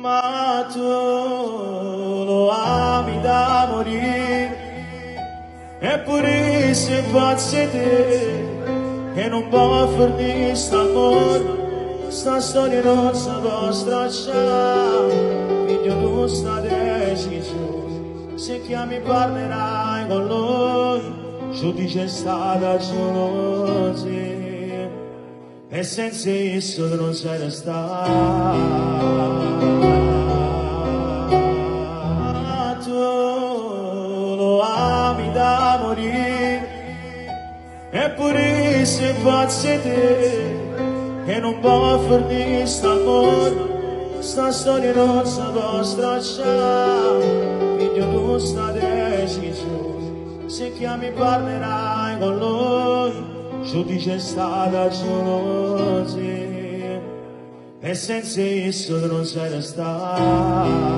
Ma tu lo ami da morire, eppure se pazzi te, che non può fornire st'amore, sta storia non si può stracciare, figlio tu sta decisione, se chiami parlerai con lui, giudice è stata gelosia, e senza esso tu non sei restato. Tu lo ami da morire, eppure se pazzi te, che non può fornire st'amore, sta storia non si può stracciare, figlio tu sta decisione, se chiami parlerai con lui, giudice è stata gelosia, e senza esso tu non sei restato.